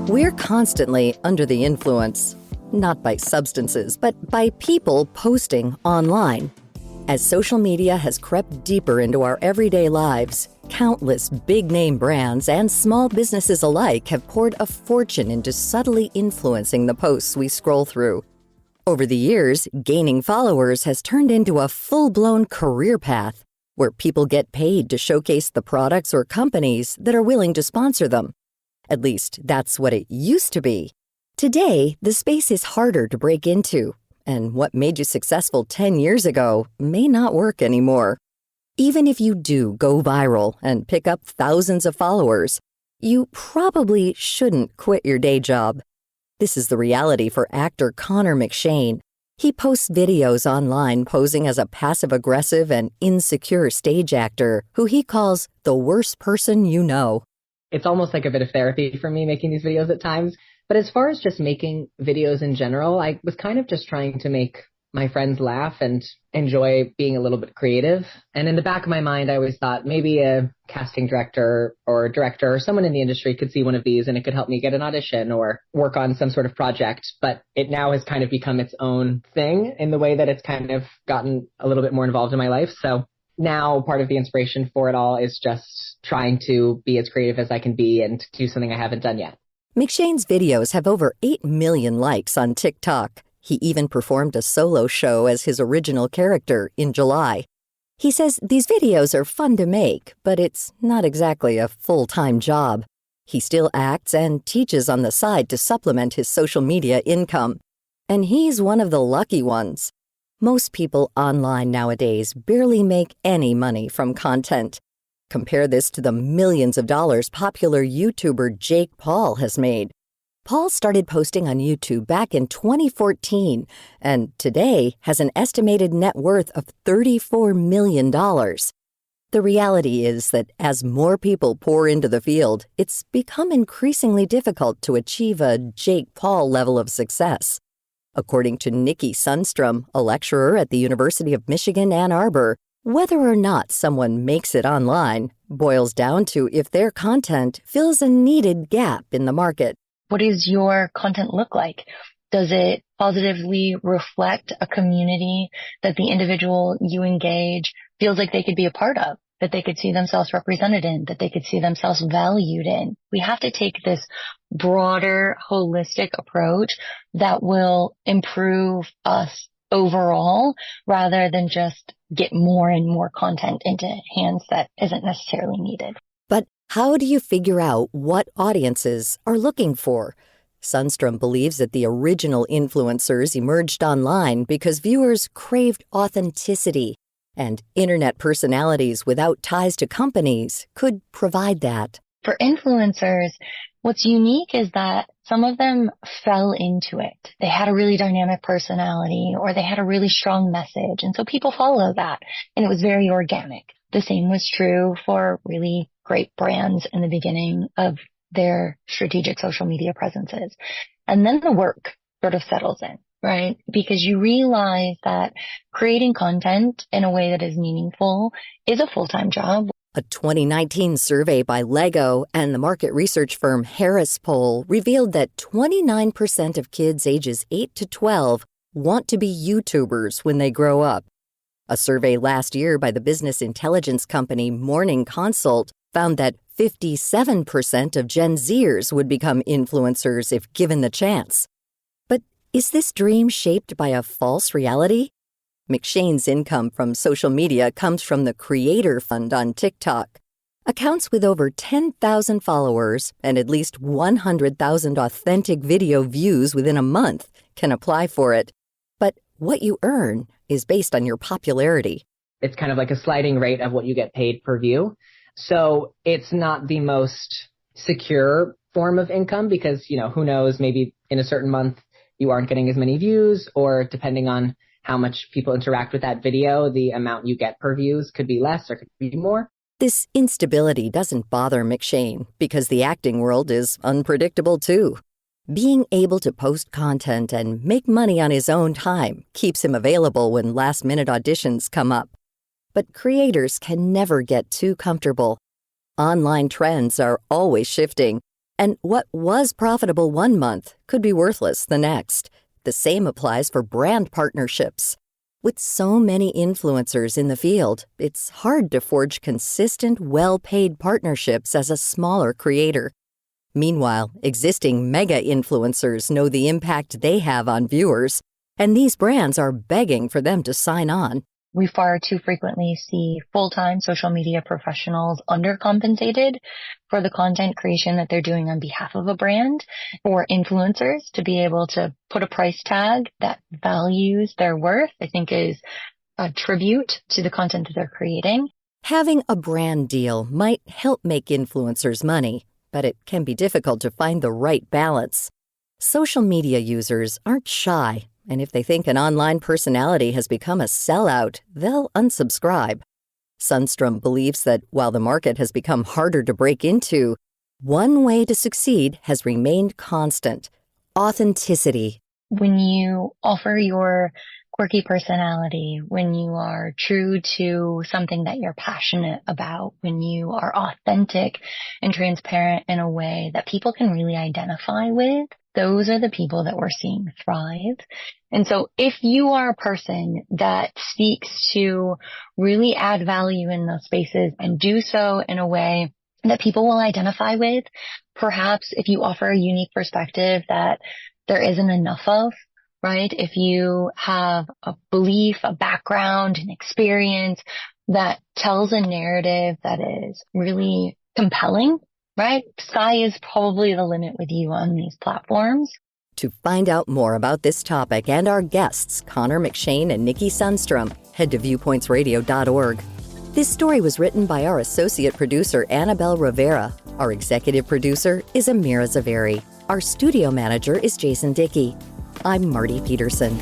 We're constantly under the influence, not by substances, but by people posting online. As social media has crept deeper into our everyday lives, countless big-name brands and small businesses alike have poured a fortune into subtly influencing the posts we scroll through. Over the years, gaining followers has turned into a full-blown career path where people get paid to showcase the products or companies that are willing to sponsor them. At least, that's what it used to be. Today, the space is harder to break into, and what made you successful 10 years ago may not work anymore. Even if you do go viral and pick up thousands of followers, you probably shouldn't quit your day job. This is the reality for actor Connor McShane. He posts videos online posing as a passive-aggressive and insecure stage actor who he calls the worst person you know. It's almost like a bit of therapy for me making these videos at times. But as far as just making videos in general, I was kind of just trying to make my friends laugh and enjoy being a little bit creative. And in the back of my mind, I always thought maybe a casting director or someone in the industry could see one of these and it could help me get an audition or work on some sort of project. But it now has kind of become its own thing in the way that it's kind of gotten a little bit more involved in my life. So now part of the inspiration for it all is just trying to be as creative as I can be and do something I haven't done yet. McShane's videos have over 8 million likes on TikTok. He even performed a solo show as his original character in July. He says these videos are fun to make, but it's not exactly a full-time job. He still acts and teaches on the side to supplement his social media income. And he's one of the lucky ones. Most people online nowadays barely make any money from content. Compare this to the millions of dollars popular YouTuber Jake Paul has made. Paul started posting on YouTube back in 2014 and today has an estimated net worth of $34 million. The reality is that as more people pour into the field, it's become increasingly difficult to achieve a Jake Paul level of success. According to Nikki Sundstrom, a lecturer at the University of Michigan, Ann Arbor, whether or not someone makes it online boils down to if their content fills a needed gap in the market. What does your content look like? Does it positively reflect a community that the individual you engage feels like they could be a part of, that they could see themselves represented in, that they could see themselves valued in? We have to take this broader, holistic approach that will improve us overall rather than just get more and more content into hands that isn't necessarily needed. But how do you figure out what audiences are looking for? Sundstrom believes that the original influencers emerged online because viewers craved authenticity, and internet personalities without ties to companies could provide that. For influencers, what's unique is that some of them fell into it. They had a really dynamic personality or they had a really strong message, and so people follow that, and it was very organic. The same was true for really great brands in the beginning of their strategic social media presences. And then the work sort of settles in, right? Because you realize that creating content in a way that is meaningful is a full-time job. A 2019 survey by Lego and the market research firm Harris Poll revealed that 29% of kids ages 8 to 12 want to be YouTubers when they grow up. A survey last year by the business intelligence company Morning Consult found that 57% of Gen Zers would become influencers if given the chance. But is this dream shaped by a false reality? McShane's income from social media comes from the Creator Fund on TikTok. Accounts with over 10,000 followers and at least 100,000 authentic video views within a month can apply for it. But what you earn is based on your popularity. It's kind of like a sliding rate of what you get paid per view. So it's not the most secure form of income because, who knows, maybe in a certain month you aren't getting as many views, or depending on how much people interact with that video, the amount you get per views could be less or could be more. This instability doesn't bother McShane because the acting world is unpredictable too. Being able to post content and make money on his own time keeps him available when last-minute auditions come up. But creators can never get too comfortable. Online trends are always shifting, And what was profitable one month could be worthless the next. The same applies for brand partnerships. With so many influencers in the field, it's hard to forge consistent, well-paid partnerships as a smaller creator. Meanwhile, existing mega influencers know the impact they have on viewers, and these brands are begging for them to sign on. We far too frequently see full-time social media professionals undercompensated for the content creation that they're doing on behalf of a brand, or influencers to be able to put a price tag that values their worth, I think is a tribute to the content that they're creating. Having a brand deal might help make influencers money, but it can be difficult to find the right balance. Social media users aren't shy, and if they think an online personality has become a sellout, they'll unsubscribe. Sundstrom believes that while the market has become harder to break into, one way to succeed has remained constant: authenticity. When you offer your quirky personality, when you are true to something that you're passionate about, when you are authentic and transparent in a way that people can really identify with, those are the people that we're seeing thrive. And so if you are a person that seeks to really add value in those spaces and do so in a way that people will identify with, perhaps if you offer a unique perspective that there isn't enough of, right? If you have a belief, a background, an experience that tells a narrative that is really compelling, right? Sky is probably the limit with you on these platforms. To find out more about this topic and our guests, Connor McShane and Nikki Sundstrom, head to viewpointsradio.org. This story was written by our associate producer, Annabelle Rivera. Our executive producer is Amira Zaveri. Our studio manager is Jason Dickey. I'm Marty Peterson.